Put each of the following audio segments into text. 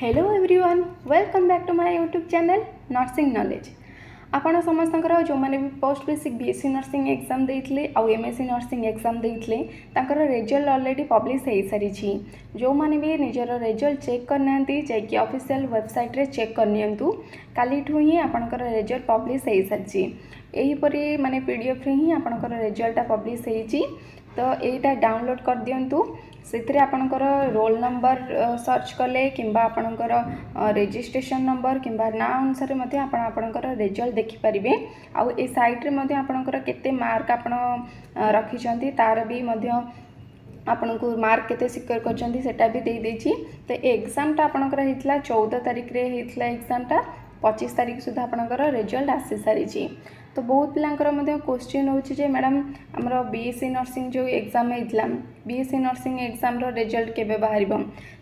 Hello everyone welcome back to my YouTube channel nursing knowledge. आपण समस्तंकर जो मैंने भी post basic BSc nursing exam देइथले आउ एमएससी नर्सिंग एग्जाम देइथले तांकर रिजल्ट ऑलरेडी पब्लिश हो सारी। जो मैंने भी निजर रिजल्ट चेक करना जाकि ऑफिशियल वेबसाइट रे चेक करनियंतु कालीठू ही आपणकर रिजल्ट पब्लिश हो सारी। यहीपरी माने पीडीएफ रे ही आपणकर रिजल्ट पब्लिश होईची। तो यहीटा डाउनलोड कर दियंतु। से आपणकर रोल नंबर सर्च कले किंबा आपणकर रजिस्ट्रेशन नंबर किंबा ना अनुसार मध्य आपणकर रिजल्ट देखिपारे। आउ ए साइट रे मध्य आपणकर केते मार्क आपण रखिछंती तार भी मध्य आपन को मार्क केते सिक्योर करछंती सेटा भी दे देछि। तो एग्जाम टा आपणकर हेतला 14 तारिख रे हेतला एग्जाम टा 25 तारिख सुधा आपणकर रिजल्ट आसी सारी। तो बहुत पिलांकर मध्य क्वेश्चन होछि जे मैडम हमर बीएससी नर्सिंग जो एग्जाम हेतला बीएससी नर्सिंग एग्जाम रो रिजल्ट केबे बाहरिबो।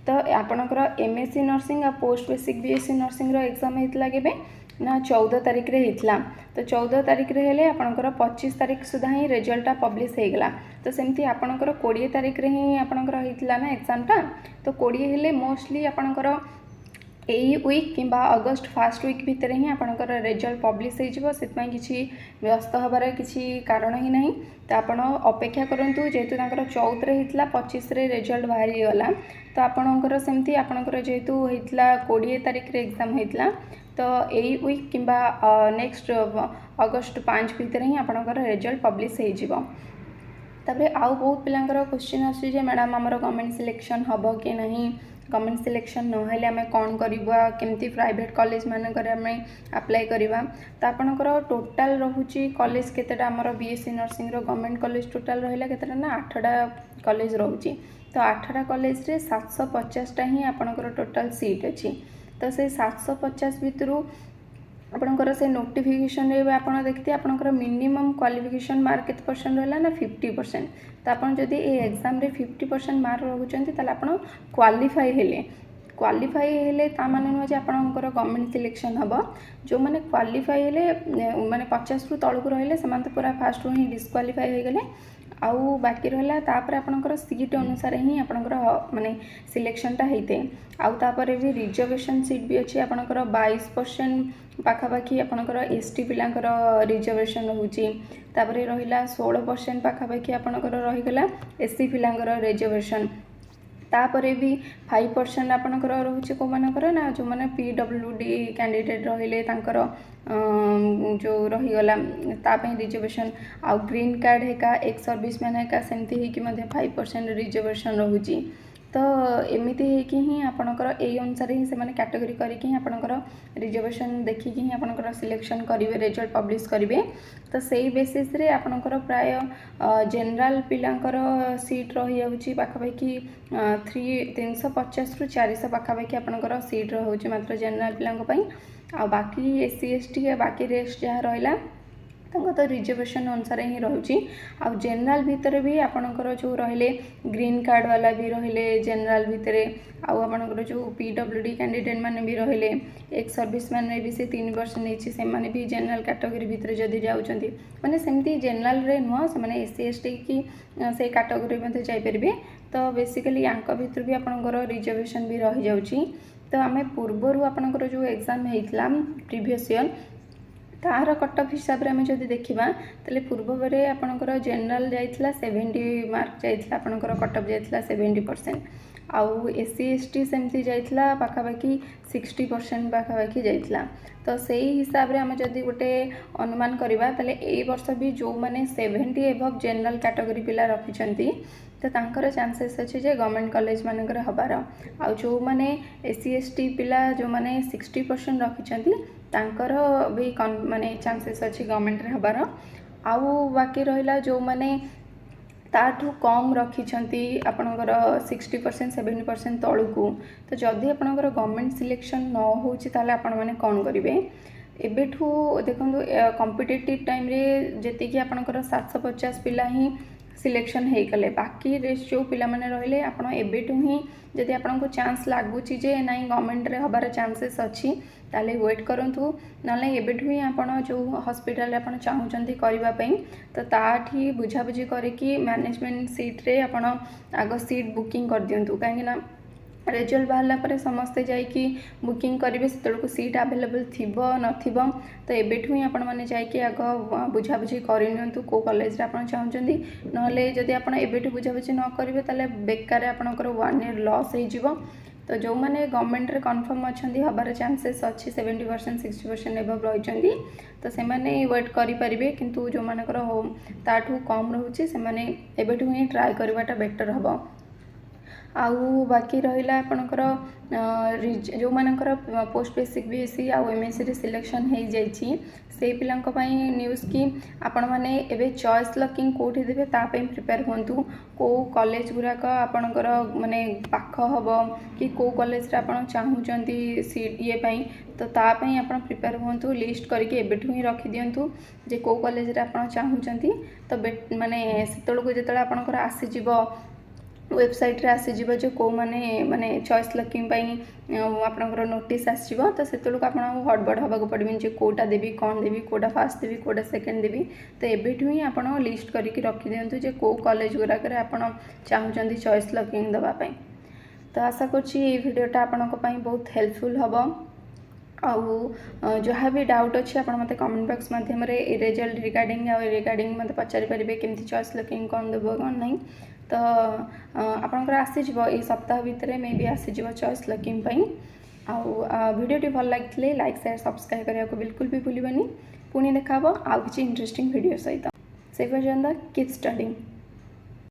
तो आपणकर एमएससी नर्सिंग आ पोस्ट बेसिक बीएससी नर्सिंग रो एग्जाम हेतला केबे ना 14 तारिख रे हेतला। तो 14 तारिख रे हेले आपणकर 25 तारिख सुधा ही रिजल्ट पब्लिश हो गला। तो सेमती आपणकर 20 तारिख रे ही आपणकर हेतला ना एग्जाम टा। तो 20 हेले मोस्टली आपणकर यही वीक कि अगस्ट फास्ट वीक भितर ही आपणकर रिजल्ट पब्लिश हो किसी व्यस्त हबार किसी कारण ही नहीं। तो आप अपेक्षा करूँ जेहेतु 14 रे होता 25 रे रिजल्ट बाहरी गला। तो आपणकर सेमती आपणकर जेहेतु होता 20 तारिख रे एग्जाम होता तो यही वीक कि नेक्स्ट अगस्ट 5 भितर ही आपणकर रिजल्ट पब्लिश हो। तापर आउ बहुत पिलांकर क्वेश्चन आसे मैडम आमर गवर्नमेंट सिलेक्शन हम कि नहीं, गवर्नमेंट सिलेक्शन नहेले आम कौन करवा केमती प्राइवेट कॉलेज मानकर आम अप्लाई करवा। तो आपणकर टोटाल रोचे कॉलेज केतेटा आमर BSc nursing government college total रहा केतेटा ना 8टा कॉलेज रोचे। तो 8टा कॉलेज रे 750टा ही आपणकर टोटाल सीट अच्छी। तो से 750 भितर आपणकर से नोटिफिकेशन रे आपण देखते आपणकर मिनिमम क्वालिफिकेशन मार्क केते परसेंट रहला ना 50%। तो आपन जदि ए एग्जाम रे 50% मार्क रहुचंती ताले आपण क्वालिफाई हेले ता माने नुह जे आपणकर गवर्नमेंट सिलेक्शन हबो। जो माने क्वालिफाई हेले माने 50 रु तळकु रहिले समान तो पूरा फास्ट ही डिस्क्वालिफाई हो गले। आउ बाकी रहा तापर आपणकर सीट अनुसार ही आपणकर माने सिलेक्शनटा होते। आउ तापर भी रिजर्वेशन सीट भी अच्छी आपणकर 22% पाखापाखि आपणकर एसटी पिलांकर रिजर्वेशन रोचे। तापर रहिला 16% पाखापाखि आपणकर रहीगला एससी पिलांकर रिजर्वेशन। तापरे भी 5% आपणकर रोचे को मानकर ना जो माने पीडब्ल्यूडी कैंडिडेट रहिले तांकर जो रहीगला तापे रिजर्वेशन। आउ ग्रीन कार्ड हेका एक सर्विस मैन हेका सेमती हेकि मध्ये 5% रिजर्वेशन रोची। तो एमती हेकि ही आपणकर ए अनुसार ही से माने कैटेगरी करके ही आपणकर रिजर्वेशन देखिकी ही आपणकर सिलेक्शन करिवे रिजल्ट पब्लिश करिवे। तो सेही बेसिस रे आपणकर प्राय जनरल पिलांकर सीट रही जाउची पाखापाखि 350 रु 400 पाखापाखि आपणकर सीट रहउची मात्र जनरल पिलांक पई। आ बाकी एससी एसटी बाकी रेस्ट जहाँ रहा तो रिजर्वेशन अनुसार ही रोचे। आ जनरल भितर भी आपणकर जो रहिले ग्रीन कार्ड वाला भी रहिले जनरल भितर। आपणकर जो पीडब्ल्यूडी कैंडिडेट माने भी रहिले एक सर्विस मैन भी से 3 वर्ष नहीं से माने भी जनरल कैटेगरी भितर जदि जाउचंती माने सेमती जनरल रे नुह से माने एससी एसटी की से कैटेगरी मध्ये जाई परिबे। तो बेसिकली यांक भितर भी आपणकर रिजर्वेशन भी रही जाउची। तो आम पूर्वर आपणकर जो एग्जाम होता प्रीवियस ईयर तार कट ऑफ हिसाब से आम जब देखा तेल पूर्व बेरे आपणकर जनरल जाइथिला 70 मार्क जाइथिला आपणकर कट ऑफ जाइथिला 70%। आउ एससी एसटी सेमती जाइथिला पाखापाखि 60% पाखापाखि जाइथिला। तो सही हिसाब रे आम जदि गोटे अनुमान करवा ताले ए वर्ष भी जो माने 70 एभव जनरल कैटेगरी पिला रखिछंती तो तांकर चांसेस अच्छे जे गवर्नमेंट कॉलेज मानकर हबार। आउ जो माने एससी एसटी पिला जो माने 60% रखिछंती तांकर भी माने चांसेस अच्छी गवर्नमेंट रे हबार। आउ बाकी रहिला जो माने ताठू कम रखिछंती आपणकर 60% 70% तळकू। तो जदि आपणकर गवर्नमेंट सिलेक्शन न होउची ताले आपण माने कोन करिवे एबेठू देखंतु कॉम्पिटिटिव टाइम रे जेति कि आपणकर 750 पिला ही सिलेक्शन हो गले। बाकी रेस्ट जो पिला माने रहिले आपण एबेठू ही जदि आपनको चांस लागुची जे नाई गवर्नमेंट रे हबार चांसेस अच्छी ताले वेट करंतु नाले एबेठू ही आपण जो हॉस्पिटल आपण चाहूचंती करबा पई तो ताठी बुझाबुझी करिकी मैनेजमेंट सीट रे आपण आगो सीट बुकिंग कर दियंतु। काहेकि ना रेजल्ट बाहरला पर समस्ते जाइए बुकिंग करेंगे से सीट आवेलेबल थी नथिबो तो एबेठू ही आपण मैंने जाइए आग बुझाबुझी करनियंतु को कॉलेज आप चाहते नहले जदि आप एबेठू बुझाबुझी न करेंगे ताले बेकार आपणकर 1 ईयर लॉस हो तो जो मैंने गवर्नमेंट रे कन्फर्म अच्छा हबार चांसेस अच्छी 70% 60% एबव रही तो से वेट करेंगे किंतु जो मानकर ताठू कम रोचे से एबेठू ही ट्राए करवाटा बेटर हम आउ बाकी रहा आपणकर जो मानकर पोस्ट बेसिक बीएससी आउ एमएससी सिलेक्शन हो जाइए से पिलांई न्यूज़ कि आपण मैंने एवं चॉइस लकिंग कौटी देवे तापाई प्रिपेयर हूँ कौ कॉलेज गुराक आपणकर माने पाख हम कि कौ कॉलेज आप चाहूँगी सीट ये तो तापाई आप प्रिपेयर हूँ लिस्ट करके एबेठू ही रखी दिंतु जे कौ कॉलेज आप चाहूँगी तो माने से आपणकर आसीज वेबसाइट रे आसीज जो कौ माने चॉइस लकिंग आपणकर नोटिस आसो तो से आपको हड़बड़ हाँ पड़े जो कौटा देवी कौन देवी कौटा फास्ट देवी कौटा सेकेंड देवी तो एबेठू ही आप लिस्ट करके रखी दिंतु जे कौ कॉलेज गुराक आप चाहूँगी चॉइस लकिंग देवाई तो आशा करीडियोटा आपण बहुत हेल्पफुल हम आउ जहाँ भी डाउट अच्छी आप मत कमेंट बॉक्स मध्यम रिजल्ट रिगार्डिंग मत पचारि पारे केमती चॉइस लकिंग कौन देव कौन नहीं तो आपंकर आसीज ये सप्ताह भितर मे भी आसीज चॉइस लकिंग आउ वीडियोटी भल लगी लाइक शेयर सब्सक्राइब करने को बिल्कुल भी भूलनी पुणी देखा आउ किसी इंटरेस्टिंग वीडियो सहित से पर्यंत कीप स्टडिंग।